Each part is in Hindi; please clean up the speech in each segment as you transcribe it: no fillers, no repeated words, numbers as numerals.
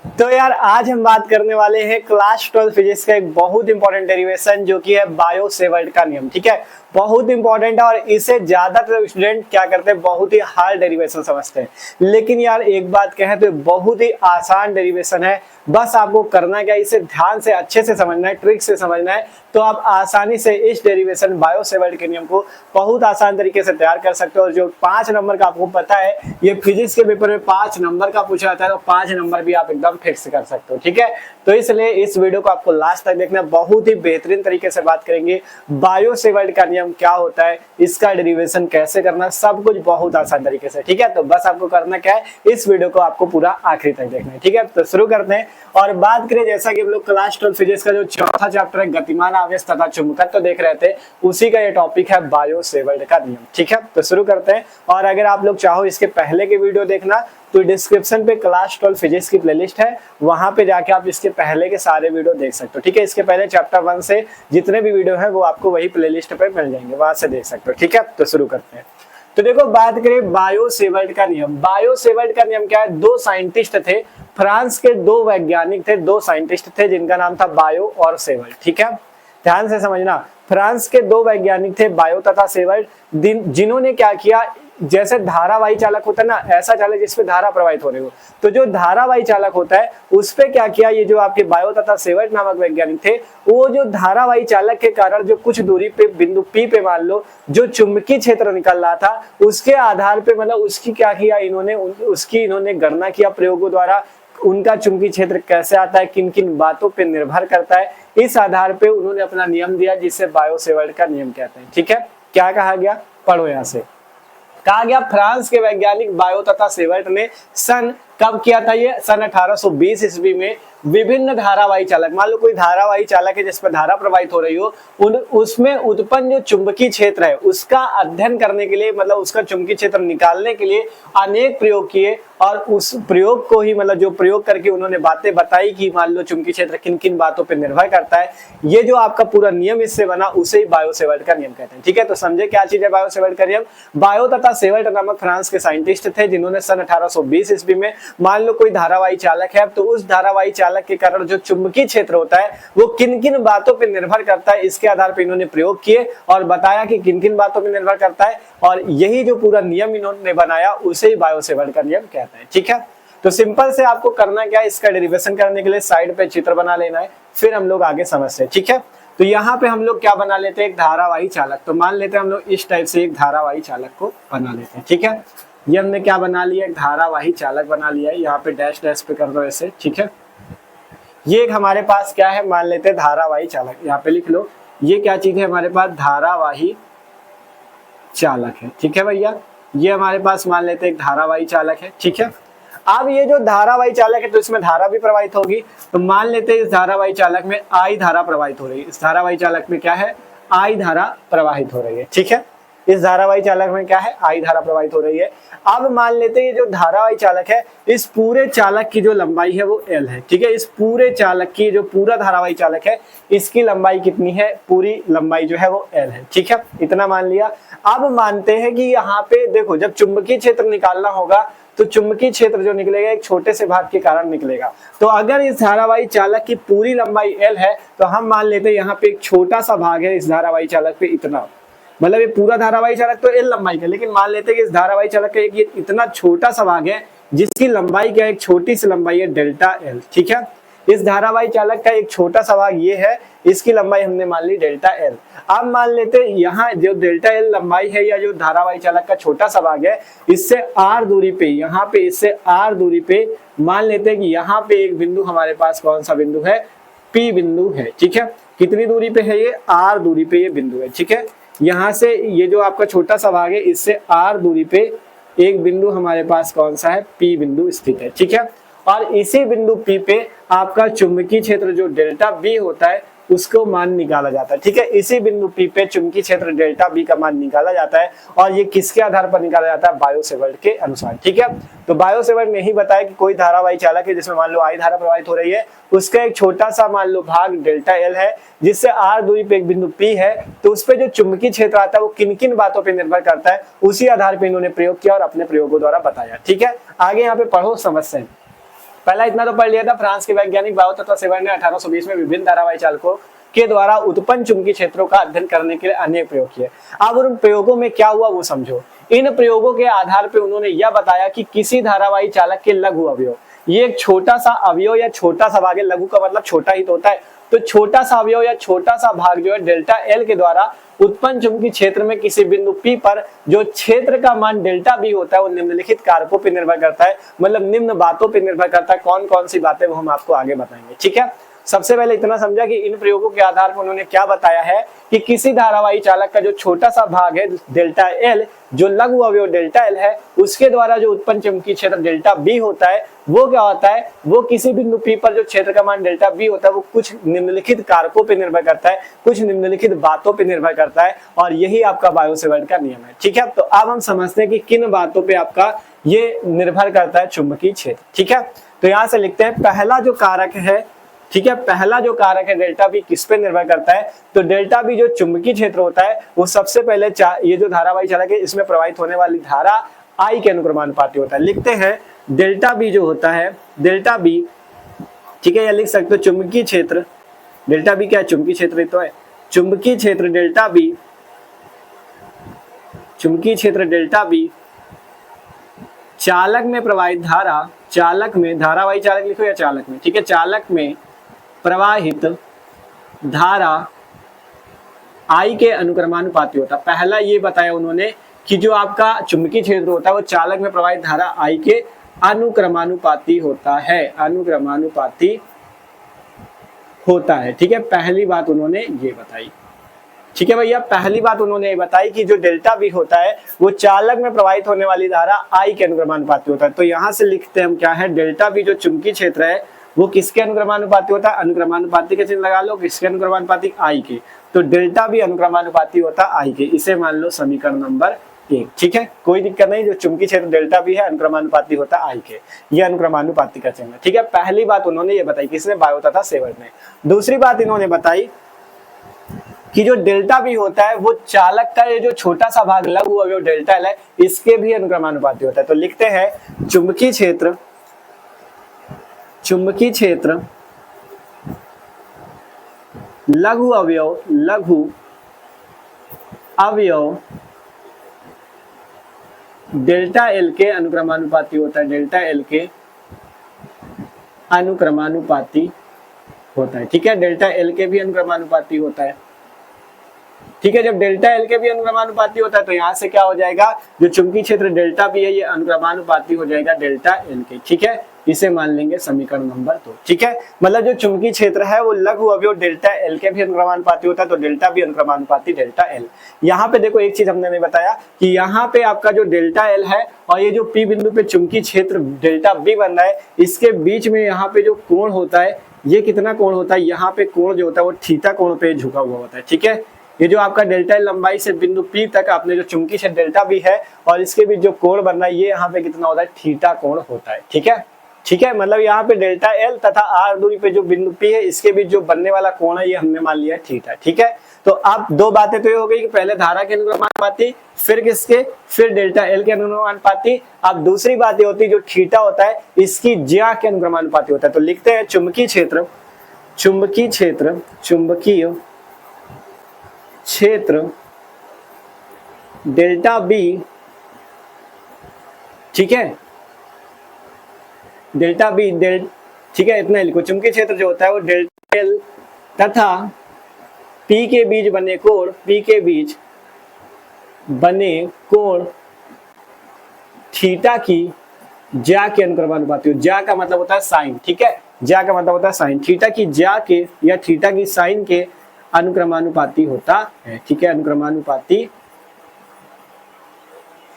तो यार आज हम बात करने वाले हैं क्लास 12 फिजिक्स का एक बहुत इंपॉर्टेंट डेरिवेशन जो कि है बायो सेवर्ट का नियम। ठीक है, बहुत इंपॉर्टेंट है और इसे ज्यादातर स्टूडेंट क्या करते हैं, बहुत ही हार्ड डेरिवेशन समझते हैं। लेकिन यार एक बात कहें तो बहुत ही आसान डेरिवेशन है। बस आपको करना क्या, इसे ध्यान से अच्छे से समझना है, ट्रिक से समझना है, तो आप आसानी से इस डेरिवेशन बायो सेवर्ट के नियम को बहुत आसान तरीके से तैयार कर सकते हो। और जो 5 नंबर का आपको पता है, ये फिजिक्स के पेपर में 5 नंबर का पूछा जाता है, तो 5 नंबर भी आप एकदम फिक्स कर सकते हो। ठीक है, तो इसलिए इस वीडियो को आपको लास्ट तक देखना। बहुत ही बेहतरीन तरीके से बात करेंगे बायो सेवर्ट का नियम क्या होता है, इसका डेरिवेशन कैसे करना, सब कुछ बहुत आसान तरीके से। ठीक है, तो बस आपको करना क्या है, इस वीडियो को आपको पूरा आखिरी तक देखना है। ठीक है, तो शुरू करते हैं और बात करें, जैसा कि हम लोग क्लास 12 फिजिक्स का जो चौथा चैप्टर है गतिमान आवेश तथा चुंबकत्व देख रहे थे, उसी का ये टॉपिक है बायो सेवर्ट का नियम। ठीक है, तो शुरू करते हैं। और अगर आप लोग चाहो इसके पहले के वीडियो देखना तो डिस्क्रिप्शन पे क्लास 12 फिजिक्स की प्लेलिस्ट है, वहां पे जाके आप इसके पहले के सारे वीडियो देख सकते हो। ठीक है, इसके पहले चैप्टर 1 से जितने भी वीडियो हैं वो आपको वही प्लेलिस्ट पे मिल जाएंगे, वहां से देख सकते हो। ठीक है, तो शुरू करते हैं। तो देखो बात करें बायो सेवर्ट का नियम। बायो सेवर्ट का नियम क्या है, दो साइंटिस्ट थे, फ्रांस के दो वैज्ञानिक थे, दो साइंटिस्ट थे जिनका नाम था बायो और सेवर्ट। ठीक है, ध्यान से समझना, फ्रांस के दो वैज्ञानिक थे बायो तथा सेवर्ट, जिन्होंने क्या किया, जैसे धारावाही चालक होता है ना, ऐसा चालक जिसपे धारा प्रवाहित हो रही हो, तो जो धारावाही चालक होता है उस पे क्या किया, ये जो आपके बायो तथा सेवर्ट नामक वैज्ञानिक थे, वो जो धारावाही चालक के कारण जो कुछ दूरी पे बिंदु P पे मान लो जो चुंबकीय क्षेत्र निकल रहा था, उसके आधार पे मतलब उसकी क्या किया इन्होंने, उसकी इन्होंने गणना किया प्रयोगों द्वारा। उनका चुंबकीय क्षेत्र कैसे आता है, किन किन बातों पे निर्भर करता है, इस आधार पे उन्होंने अपना नियम दिया जिसे बायो सेवर्ट का नियम कहते हैं। ठीक है, क्या कहा गया, पढ़ो यहां से। कहा गया फ्रांस के वैज्ञानिक बायो तथा सेवर्ट ने सन कब किया था, ये सन 1820 ईस्वी में विभिन्न धारावाही चालक, मान लो कोई धारावाही चालक है जिस पर धारा प्रवाहित हो रही हो, उसमें उत्पन्न जो चुंबकीय क्षेत्र है उसका अध्ययन करने के लिए, मतलब उसका चुंबकीय क्षेत्र निकालने के लिए अनेक प्रयोग किए। और उस प्रयोग को ही, मतलब जो प्रयोग करके उन्होंने बातें बताई कि मान लो चुंबकीय क्षेत्र किन किन बातों पर निर्भर करता है, ये जो आपका पूरा नियम इससे बना उसे ही बायो सेवर्ट का नियम कहते हैं। ठीक है, तो समझे क्या चीज है बायो सेवर्ट का नियम। बायो तथा सेवर्ट नामक फ्रांस के साइंटिस्ट थे जिन्होंने सन 1820 ईस्वी में, मान लो कोई धारावाही चालक है, तो उस धारावाही चालक के कारण जो चुंबकीय क्षेत्र होता है वो किन किन बातों पर निर्भर करता है, इसके आधार पर इन्होंने प्रयोग किए और बताया कि किन किन बातों पर निर्भर करता है, और यही जो पूरा नियम इन्होंने बनाया उसे ही बायो सेवर्ट का नियम कहते हैं। ठीक है, तो सिंपल से आपको करना क्या है, इसका डेरिवेशन करने के लिए साइड पे चित्र बना लेना है, फिर हम लोग आगे समझते हैं। ठीक है, तो यहाँ पे हम लोग क्या बना लेते हैं, एक धारावाही चालक। तो मान लेते हैं हम लोग इस टाइप से एक धारावाही चालक को बना लेते हैं। ठीक है, ये हमने क्या बना लिया, एक धारावाही चालक बना लिया है, यहाँ पे डैश डैश पे कर दो ऐसे। ठीक है, ये एक हमारे पास क्या है, मान लेते हैं धारावाही चालक, यहाँ पे लिख लो, ये क्या चीज है हमारे पास, धारावाही चालक है। ठीक है भैया, ये हमारे पास मान लेते हैं एक धारावाही चालक है। ठीक है, अब ये जो धारावाही चालक है तो इसमें धारा भी प्रवाहित होगी, तो मान लेते हैं इस धारावाही चालक में आई धारा प्रवाहित हो रही है, इस धारावाही चालक में क्या है, आई धारा प्रवाहित हो रही है। ठीक है, इस धारावाही चालक में क्या है, आई धारा प्रवाहित हो रही है। अब मान लेते हैं जो धारावाही चालक है, इस पूरे चालक की जो लंबाई है वो L है। ठीक है, इस पूरे चालक की, जो पूरा धारावाही चालक है, इसकी लंबाई कितनी है, पूरी लंबाई जो है वो L है। ठीक है, इतना मान लिया। अब मानते हैं कि यहाँ पे देखो, जब चुंबकीय क्षेत्र निकालना होगा तो चुंबकीय क्षेत्र जो निकलेगा एक छोटे से भाग के कारण निकलेगा। तो अगर इस धारावाही चालक की पूरी लंबाई L है तो हम मान लेते हैं यहाँ पे एक छोटा सा भाग है इस धारावाही चालक पे, इतना, मतलब ये पूरा धारावाही चालक तो L लंबाई का, लेकिन मान लेते हैं कि इस धारावाही चालक का एक ये इतना छोटा सा भाग है जिसकी लंबाई क्या है, एक छोटी सी लंबाई है डेल्टा L। ठीक है, इस धारावाही चालक का एक छोटा सा भाग ये है, इसकी लंबाई हमने मान ली डेल्टा L। अब मान लेते हैं यहाँ जो डेल्टा L लंबाई है या जो धारावाही चालक का छोटा सा भाग है, इससे r दूरी पे, यहाँ पे इससे r दूरी पे मान लेते हैं कि यहाँ पे एक बिंदु हमारे पास कौन सा बिंदु है, P बिंदु है। ठीक है, कितनी दूरी पे है, ये r दूरी पे ये बिंदु है। ठीक है, यहाँ से ये जो आपका छोटा सा भाग है इससे r दूरी पे एक बिंदु हमारे पास कौन सा है, P बिंदु स्थित है। ठीक है, और इसी बिंदु P पे आपका चुंबकीय क्षेत्र जो डेल्टा B होता है उसको मान निकाला जाता है। ठीक है, इसी बिंदु P पे चुंबकीय क्षेत्र डेल्टा B का मान निकाला जाता है, और ये किसके आधार पर निकाला जाता है, बायो सेवर्ट के अनुसार। ठीक है, तो बायो सेवर्ट ने ही बताया कि कोई धारावाही चालक है जिसमें मान लो आई धारा प्रवाहित हो रही है, उसका एक छोटा सा मान लो भाग डेल्टा L है, जिससे r दूरी पे एक बिंदु P है, तो उस पे जो चुंबकीय क्षेत्र आता है वो किन किन बातों पर निर्भर करता है, उसी आधार पर इन्होंने प्रयोग किया और अपने प्रयोगों द्वारा बताया। ठीक है, आगे यहाँ पे पढ़ो समझते हैं। पहला इतना तो पढ़ लिया था, फ्रांस के वैज्ञानिक बायो तथा सेवर्ट ने 1820 में विभिन्न धारावाही चालकों के द्वारा उत्पन्न चुंबकीय क्षेत्रों का अध्ययन करने के लिए अनेक प्रयोग किए। अब उन प्रयोगों में क्या हुआ वो समझो। इन प्रयोगों के आधार पर उन्होंने यह बताया कि किसी धारावाही चालक के लघु अवयव, ये एक छोटा सा अवयव या छोटा सा भाग है, लघु का मतलब छोटा ही तो होता है, तो छोटा सा अवयव या छोटा सा भाग जो है डेल्टा एल के द्वारा उत्पन्न चुंबकीय क्षेत्र में किसी बिंदु P पर जो क्षेत्र का मान डेल्टा बी होता है वो निम्नलिखित कारकों पर निर्भर करता है, मतलब निम्न बातों पर निर्भर करता है। कौन कौन सी बातें वो हम आपको आगे बताएंगे, ठीक है। सबसे पहले इतना समझा कि इन प्रयोगों के आधार पर उन्होंने क्या बताया है कि किसी धारावाही चालक का जो छोटा सा भाग है डेल्टा एल, जो लघु अवयव डेल्टा एल है, उसके द्वारा जो उत्पन्न चुंबकीय क्षेत्र डेल्टा बी होता है वो क्या होता है, वो किसी बिंदु P पर जो क्षेत्र का मान डेल्टा बी होता है वो कुछ निम्नलिखित कारकों पर निर्भर करता है, कुछ निम्नलिखित बातों पर निर्भर करता है, और यही आपका बायो सेवर्ट का नियम है, ठीक है। तो अब हम समझते हैं कि किन बातों पर आपका ये निर्भर करता है चुंबकीय क्षेत्र, ठीक है। तो यहाँ से लिखते हैं पहला जो कारक है, ठीक है, पहला जो कारक है डेल्टा बी किस पे निर्भर करता है, तो डेल्टा बी जो चुंबकीय क्षेत्र होता है वो सबसे पहले ये जो धारावाही चालक है इसमें प्रवाहित होने वाली धारा आई के अनुक्रमानुपाती होता है। लिखते हैं डेल्टा बी जो होता है, डेल्टा बी, ठीक है, या लिख सकते हो चुंबकीय क्षेत्र, डेल्टा बी क्या है, चुंबकीय क्षेत्र तो है, चुंबकीय क्षेत्र डेल्टा बी, चुंबकीय क्षेत्र डेल्टा बी चालक में प्रवाहित धारा, चालक में, धारावाही चालक लिखो या चालक में, ठीक है, चालक में प्रवाहित धारा आई के अनुक्रमानुपाती होता है। पहला ये बताया उन्होंने कि जो आपका चुंबकीय क्षेत्र होता है वो चालक में प्रवाहित धारा आई के अनुक्रमानुपाती होता है, अनुक्रमानुपाती होता है, ठीक है, पहली बात उन्होंने ये बताई, ठीक है भैया। पहली बात उन्होंने ये बताई कि जो डेल्टा बी होता है वो चालक में प्रवाहित होने वाली धारा आई के अनुक्रमानुपाती होता है। तो यहां से लिखते हैं हम क्या है, डेल्टा बी जो चुंबकीय क्षेत्र है वो किसके अनुक्रमानुपाती होता है, अनुक्रमानुपाती का चिन्ह लगा लो, किसके अनुक्रमानुपाती, आई के, तो डेल्टा बी अनुक्रमानुपाती होता है आई के, इसे मान लो समीकरण नंबर 1, ठीक है, कोई दिक्कत नहीं। जो चुंबकीय क्षेत्र डेल्टा बी है अनुक्रमानुपाती होता है आई के, ये अनुक्रमानुपाती का चिन्ह, ठीक है। पहली बात उन्होंने ये बताई, किसने, बायो तथा सेवर्ट ने। दूसरी बात इन्होंने बताई कि जो डेल्टा बी होता है वो चालक का ये जो छोटा सा भाग लघु अवयव डेल्टा एल है इसके भी अनुक्रमानुपाती होता है। तो लिखते हैं चुंबकीय क्षेत्र, चुंबकीय क्षेत्र लघु अवयव, लघु अवयव डेल्टा एल के अनुक्रमानुपाती होता है, डेल्टा एल के अनुक्रमानुपाती होता है, ठीक है, डेल्टा एल के भी अनुक्रमानुपाती होता है, ठीक है। जब डेल्टा एल के भी अनुक्रमानुपाती होता है तो यहाँ से क्या हो जाएगा, जो चुंबकीय क्षेत्र डेल्टा बी है ये अनुक्रमानुपाती हो जाएगा डेल्टा एल के, ठीक है, इसे मान लेंगे समीकरण नंबर 2, ठीक है। मतलब जो चुंबकीय क्षेत्र है वो लघु अवयव डेल्टा एल के भी अनुक्रमानुपाती होता है, तो डेल्टा बी अनुक्रमानुपाती डेल्टा एल। यहाँ पे देखो एक चीज हमने नहीं बताया कि यहाँ पे आपका जो डेल्टा एल है और ये जो पी बिंदु पे चुंबकीय क्षेत्र डेल्टा बी बन रहा है इसके बीच में यहाँ पे जो कोण होता है ये कितना कोण होता है, यहाँ पे कोण जो होता है वो थीटा कोण पे झुका हुआ होता है, ठीक है। ये जो आपका डेल्टा एल लंबाई से बिंदु P तक आपने जो चुंबकीय क्षेत्र डेल्टा बी है और इसके बीच जो कोण बन रहा है ये यहाँ पे कितना होता है, थीटा कोण होता है, ठीक है, ठीक है। मतलब यहाँ पे डेल्टा एल तथा आर दूरी पे जो बिंदु P है इसके बीच जो बनने वाला कोण है ये हमने मान लिया है थीटा, ठीक है। तो अब दो बातें तो ये हो गई कि पहले धारा के अनुक्रमानुपाती, फिर किसके, फिर डेल्टा एल के अनुक्रमानुपाती। अब दूसरी बात ये होती है जो थीटा होता है इसकी ज्या के अनुक्रमानुपाती होता है। तो लिखते हैं चुंबकीय क्षेत्र, चुंबकीय क्षेत्र, चुंबकीय क्षेत्र डेल्टा बी, ठीक है, डेल्टा बी ठीक है, इतना लिखो। चुंबकीय क्षेत्र जो होता है वो डेल्टा एल तथा पी के बीच बने कोण, पी के बीच बने कोण थीटा की ज्या के अनुक्रमानुपाती हो। ज्या का मतलब होता है साइन, ठीक है, ज्या का मतलब होता है साइन, थीटा की ज्या के या थीटा की साइन के अनुक्रमानुपाती होता है, ठीक है, अनुक्रमानुपाती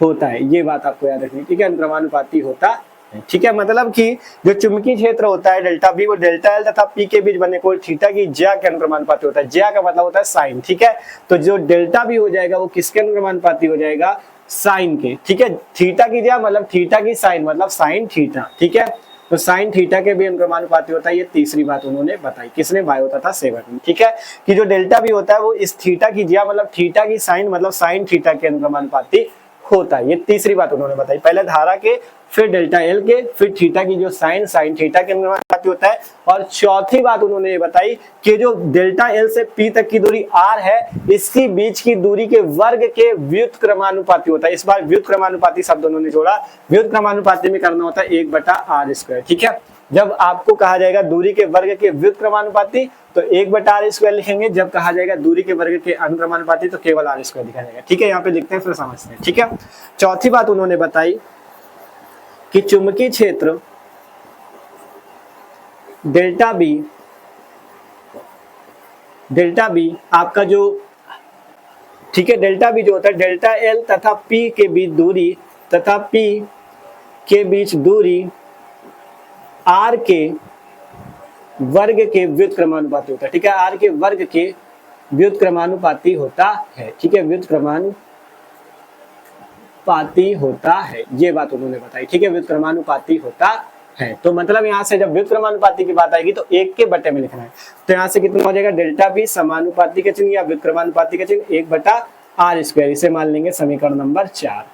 होता है, ये बात आपको याद रखनी, ठीक है, अनुक्रमानुपाती होता है, ठीक है। मतलब कि जो चुंबकीय क्षेत्र होता है डेल्टा बी वो डेल्टा एल तथा पी के बीच बने कोण थीटा की ज्या के अनुक्रमानुपाती होता है। ज्या का मतलब होता है साइन, ठीक है। तो जो डेल्टा बी हो जाएगा वो किसके अनुक्रमानुपाती हो जाएगा, साइन के, ठीक है। थीटा की ज्या मतलब थीटा की साइन मतलब साइन थीटा, ठीक है। तो साइन थीटा के भी अनुक्रमानुपाती होता है, ये तीसरी बात उन्होंने बताई, किसने, बायो तथा सेवर्ट ने, ठीक है, कि जो डेल्टा बी होता है वो इस थीटा की ज्या मतलब थीटा की साइन मतलब साइन थीटा के अनुक्रमानुपाती होता है। ये तीसरी बात उन्होंने बताई, पहले धारा के, फिर डेल्टा एल के, फिर थीटा की जो साइन थीटा के अनुपाती होता है, और चौथी बात उन्होंने ये बताई कि जो डेल्टा एल से पी तक की दूरी आर है, इसकी बीच की दूरी के वर्ग के व्युत्क्रमानुपाती होता है। इस बार व्युत्क्रमानुपाती शब्द उन्होंने जोड़ा, व्युत्क्रमानुपाती में करना होता है 1/r²। ठीक है, जब आपको कहा जाएगा दूरी के वर्ग के व्युत्क्रमानुपाती तो 1/r² लिखेंगे, जब कहा जाएगा दूरी के वर्ग के अनुक्रमानुपाती तो केवल r² लिखा जाएगा। ठीक है, यहाँ पे लिखते हैं फिर समझते हैं। ठीक है, चौथी बात उन्होंने बताई कि चुंबकीय क्षेत्र डेल्टा बी आपका जो, ठीक है, डेल्टा बी जो होता है डेल्टा एल तथा पी के बीच दूरी तथा पी के बीच दूरी आर के वर्ग के व्युत्क्रमानुपाती होता है। ठीक है, आर के वर्ग के व्युत्क्रमानुपाती होता है। ठीक है, व्युत्क्रमानुपाती होता है, ये बात उन्होंने बताई। ठीक है, व्युत्क्रमानुपाती होता है, तो मतलब यहाँ से जब व्युत्क्रमानुपाती की बात आएगी तो 1 के बटे में लिखना है। तो यहाँ से कितना हो जाएगा, डेल्टा बी समानुपाती का चिन्ह या व्युत्क्रमानुपाती का चिन्ह 1/r²। इसे मान लेंगे समीकरण नंबर 4।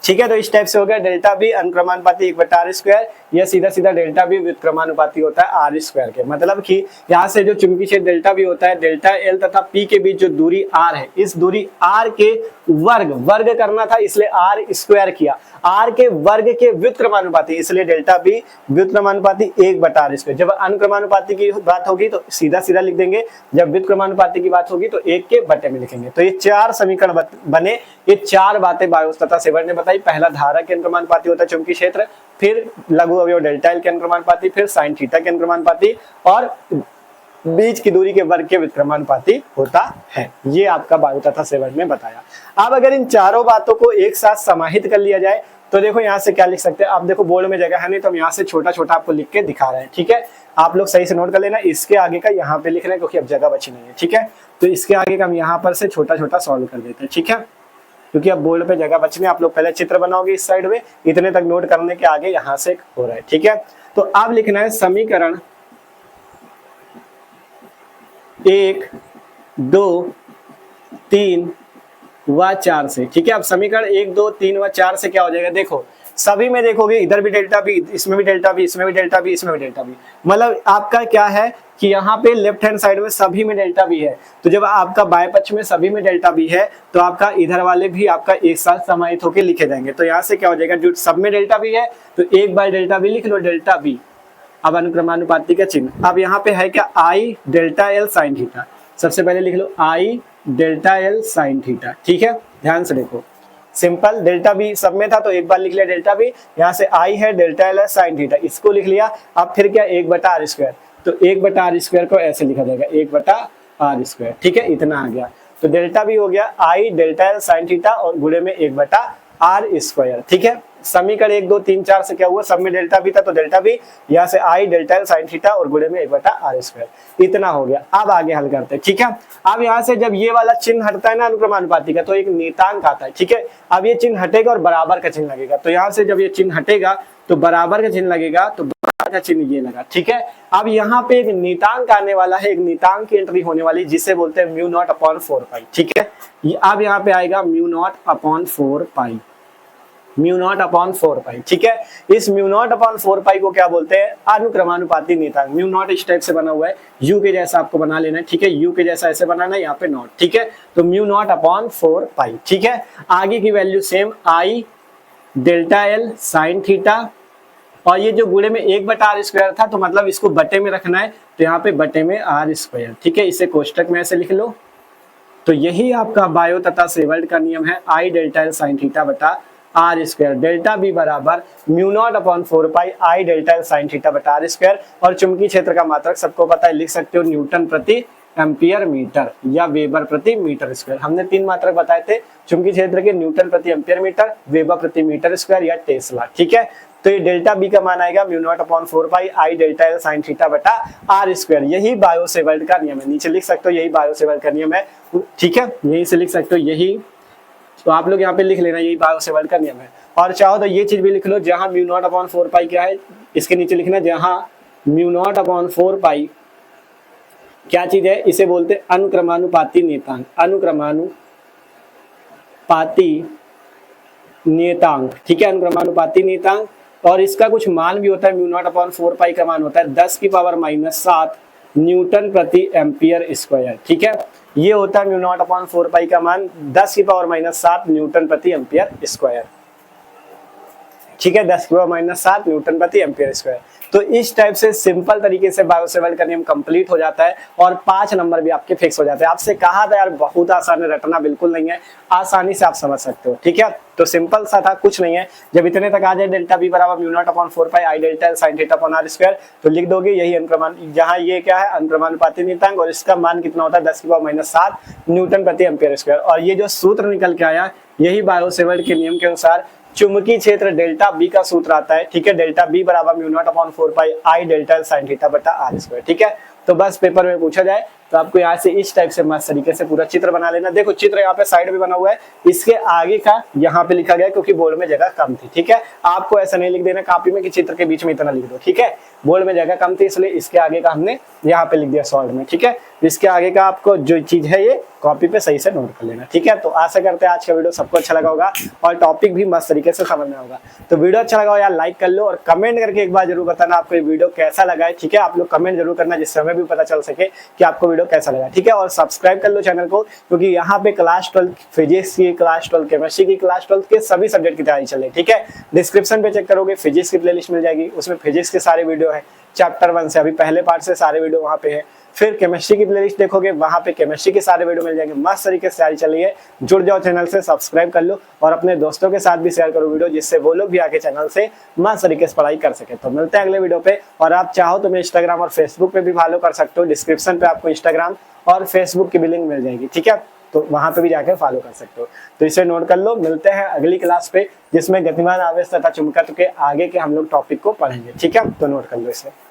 ठीक है, तो इस टाइप से हो गया डेल्टा बी अनुक्रमानुपाती 1/r², यह सीधा सीधा डेल्टा बी व्युत्क्रमानुपाती होता है r² के। मतलब कि यहाँ से जो चुंबकीय क्षेत्र डेल्टा बी होता है, डेल्टा एल तथा पी के बीच जो दूरी r है, इस दूरी r के वर्ग करना था, इसलिए r² किया, r के वर्ग के व्युत्क्रमानुपाती, इसलिए डेल्टा बी व्युत्क्रमानुपाती 1/r²। जब अनुक्रमानुपाती की बात होगी तो सीधा सीधा लिख देंगे, जब व्युत्क्रमानुपाती की बात होगी तो 1 के बटे में लिखेंगे। तो ये 4 समीकरण बने, ये 4 बातें बायोस तथा सेवर्ट ने बताई। पहला धारा के अनुक्रमानुपाती होता है चुंबकीय क्षेत्र, फिर लघु अवयव डेल्टा एल के अनुक्रमानुपाती, फिर साइन थीटा के अनुक्रमानुपाती, और बीच की दूरी के वर्ग के व्युत्क्रमानुपाती होता है। ये आपका बायो तथा सेवर्ट ने बताया। अब अगर इन चारों बातों को एक साथ समाहित कर लिया जाए तो देखो यहाँ से क्या लिख सकते हैं। आप देखो बोर्ड में जगह है नहीं तो हम यहाँ से छोटा छोटा आपको लिख के दिखा रहे हैं। ठीक है, आप लोग सही से नोट कर लेना, इसके आगे का यहाँ पे लिख रहे हैं क्योंकि अब जगह बची नहीं है। ठीक है, तो इसके आगे का हम यहाँ पर से छोटा छोटा सॉल्व कर देते हैं। ठीक है, क्योंकि अब बोर्ड पे जगह बचने, आप लोग पहले चित्र बनाओगे इस साइड में, इतने तक नोट करने के आगे यहाँ से हो रहा है। ठीक है, तो अब लिखना है समीकरण 1, 2, 3 व 4 से। ठीक है, अब समीकरण 1, 2, 3 व 4 से क्या हो जाएगा, देखो सभी में देखोगे इधर भी डेल्टा बी, इसमें भी डेल्टा बी, इसमें भी डेल्टा बी, इसमें भी डेल्टा बी, मतलब आपका क्या है कि यहाँ पे लेफ्ट हैंड साइड में सभी में डेल्टा बी है। तो जब आपका बाएं पक्ष में सभी में डेल्टा बी है तो आपका इधर वाले भी आपका एक साथ समाहित होकर लिखे जाएंगे। तो यहाँ से क्या हो जाएगा, जो सब में डेल्टा बी है तो 1/डेल्टा बी लिख लो, डेल्टा बी। अब अनुक्रमानुपाती का चिन्ह, अब यहाँ पे है क्या, आई डेल्टा एल साइन थीटा। सबसे पहले लिख लो आई डेल्टा एल साइन थीटा। ठीक है, ध्यान से देखो, सिंपल, डेल्टा बी सब में था तो एक बार लिख लिया डेल्टा बी, यहाँ से आई है डेल्टा एल है साइन थीटा, इसको लिख लिया। अब फिर क्या, 1/r², तो 1/r² को ऐसे लिखा जाएगा 1/r²। ठीक है, इतना आ गया, तो डेल्टा बी हो गया आई डेल्टा एल साइन थीटा और गुणे में 1/r²। ठीक है, समीकरण 1, 2, 3, 4 से क्या हुआ, सब में डेल्टा बी था तो डेल्टा बी, यहाँ से आई डेल्टा एल साइन थीटा और गुणे में 1/r², इतना हो गया। अब आगे हल करते हैं। ठीक है, अब यहाँ से जब ये वाला चिन्ह हटता है ना अनुक्रमानुपाती का तो एक नियतांक आता है। ठीक है, अब ये चिन्ह हटेगा और बराबर का चिन्ह लगेगा, तो यहाँ से जब ये चिन्ह हटेगा तो बराबर का चिन्ह लगेगा, तो बराबर का चिन्ह ये लगा। ठीक है, अब यहाँ पे एक नियतांक आने वाला है, एक नियतांक की एंट्री होने वाली जिसे बोलते हैं μ0/4π। ठीक है, अब यहाँ पे आएगा μ0/4π, μ0/4π। ठीक है, इस μ0/4π को क्या बोलते हैं, अनुक्रमानुपाती नियतांक। μ0 इस टाइप से बना हुआ है, u के जैसा आपको बना लेना है। ठीक है, u के जैसा ऐसे बनाना है, यहाँ पे नॉट। ठीक है, तो μ0/4π। ठीक है, आगे की वैल्यू सेम आई डेल्टा एल साइन थीटा, और ये जो गुणे में 1/r² था तो मतलब इसको बटे में रखना है, तो यहाँ पे बटे में r²। ठीक है, इसे कोष्टक में ऐसे लिख लो। तो यही आपका बायो तथा सेवर्ट का नियम है, आई डेल्टा एल साइन थीटा बटा r², डेल्टा बी बराबर μ0/4π आई डेल्टा एल साइन थीटा बटा r²। और चुंबकीय क्षेत्र का मात्रक सबको पता है, लिख सकते हो न्यूटन प्रति एम्पियर मीटर या वेबर प्रति मीटर स्क्वायर। हमने 3 मात्रक बताए थे चुंबकीय क्षेत्र के, न्यूटन प्रति एम्पियर मीटर, वेबर प्रति मीटर स्क्वायर या टेस्ला। ठीक है, तो ये डेल्टा बी का मान आएगा μ0/4π आई डेल्टा एल साइन थीटा बटा r²। यही बायो सेवर्ट का नियम है, नीचे लिख सकते हो यही बायो सेवर्ट का नियम है। ठीक है, यही से लिख सकते हो यही, तो आप लोग यहाँ पे लिख लेना यही बायो सेवर्ट का नियम है। और चाहो तो ये चीज भी लिख लो, जहां μ0/4π क्या है इसके नीचे लिखना, जहां μ0/4π क्या चीज है, इसे बोलते हैं अनुक्रमानुपाती नियतांक। अनुक्रमानुपाती नियतांक, ठीक है, अनुक्रमानुपाती नियतांक। और इसका कुछ मान भी होता है, म्यू नॉट अपॉन 4 पाई का मान होता है 10⁻⁻7 न्यूटन प्रति एम्पियर स्क्वायर, ठीक है। ये होता है म्यू नॉट अपॉन 4 पाई का मान 10⁻⁻7 न्यूटन प्रति एम्पियर स्क्वायर, ठीक है, 10⁻⁻7 न्यूटन प्रति एम्पियर स्क्वायर। तो इस टाइप से सिंपल तरीके से बायो सेवर्ट का नियम कंप्लीट हो जाता है और 5 नंबर भी आपके फिक्स हो जाते हैं। आपसे कहा था यार बहुत आसान है, रटना बिल्कुल नहीं है, आसानी से आप समझ सकते हो, ठीक है। तो सिंपल सा था, कुछ नहीं है। जब इतने तक आ जाए डेल्टा बी बराबर mu naught upon 4 pi I delta L sine theta upon R square, तो लिख दोगे यही अनुक्रमान, जहां ये क्या है अनुक्रमानुपाती नियतांक और इसका मान कितना होता है 10⁻⁻7 न्यूटन प्रति एम्पियर स्क्वायर। और ये जो सूत्र निकल के आया यही बायो सेवर्ट के नियम के अनुसार चुंबकीय क्षेत्र डेल्टा बी का सूत्र आता है, ठीक है। डेल्टा बी बराबर mu naught upon 4 pi I delta L sine theta बटा आर स्क्वायर, ठीक है। तो बस पेपर में पूछा जाए तो आपको यहाँ से इस टाइप से मस्त तरीके से पूरा चित्र बना लेना। देखो चित्र यहाँ पे साइड में बना हुआ है, इसके आगे का यहाँ पे लिखा गया क्योंकि बोर्ड में जगह कम थी, ठीक है। आपको ऐसा नहीं लिख देना कॉपी में कि चित्र के बीच में इतना लिख दो, ठीक है। बोर्ड में जगह कम थी इसलिए इसके आगे का हमने यहाँ पे लिख दिया शॉर्ट में, ठीक है। इसके आगे का आपको जो चीज है ये कॉपी पे सही से नोट कर लेना, ठीक है। तो आशा करते हैं आज का वीडियो सबको अच्छा लगा होगा और टॉपिक भी मस्त तरीके से समझ में होगा। तो वीडियो अच्छा लगा हो यार लाइक कर लो और कमेंट करके एक बार जरूर बताना आपको ये वीडियो कैसा लगा है, ठीक है। आप लोग कमेंट जरूर करना जिससे हमें भी पता चल सके कि आपको वीडियो कैसा लगा, ठीक है। और सब्सक्राइब कर लो चैनल को क्योंकि यहाँ पे क्लास 12 फिजिक्स की, क्लास 12 केमिस्ट्री की, क्लास 12 के सभी सब्जेक्ट की तैयारी चल रही है, ठीक है। डिस्क्रिप्शन पे चेक करोगे फिजिक्स की प्लेलिस्ट मिल जाएगी, उसमें फिजिक्स के सारे वीडियो है चैप्टर 1 से, अभी पहले पार्ट से सारे वीडियो वहाँ पे है। फिर केमिस्ट्री की प्लेलिस्ट देखोगे वहां पे केमिस्ट्री के सारे वीडियो मिल जाएंगे, मस्त तरीके से तैयारी चल रही है। जुड़ जाओ चैनल से, सब्सक्राइब कर लो और अपने दोस्तों के साथ भी शेयर करो वीडियो जिससे वो लोग भी आके चैनल से मस्त तरीके से पढ़ाई कर सके। तो मिलते हैं अगले वीडियो पे और आप चाहो तो मैं इंस्टाग्राम और फेसबुक पे भी फॉलो कर सकते हो, डिस्क्रिप्शन पे आपको इंस्टाग्राम और फेसबुक की भी लिंक मिल जाएगी, ठीक है। तो वहां पे भी जाकर फॉलो कर सकते हो। तो इसे नोट कर लो, मिलते हैं अगली क्लास पे जिसमें गतिमान आवेश तथा चुंबकत्व के आगे के हम लोग टॉपिक को पढ़ेंगे, ठीक है। तो नोट कर लो इसे।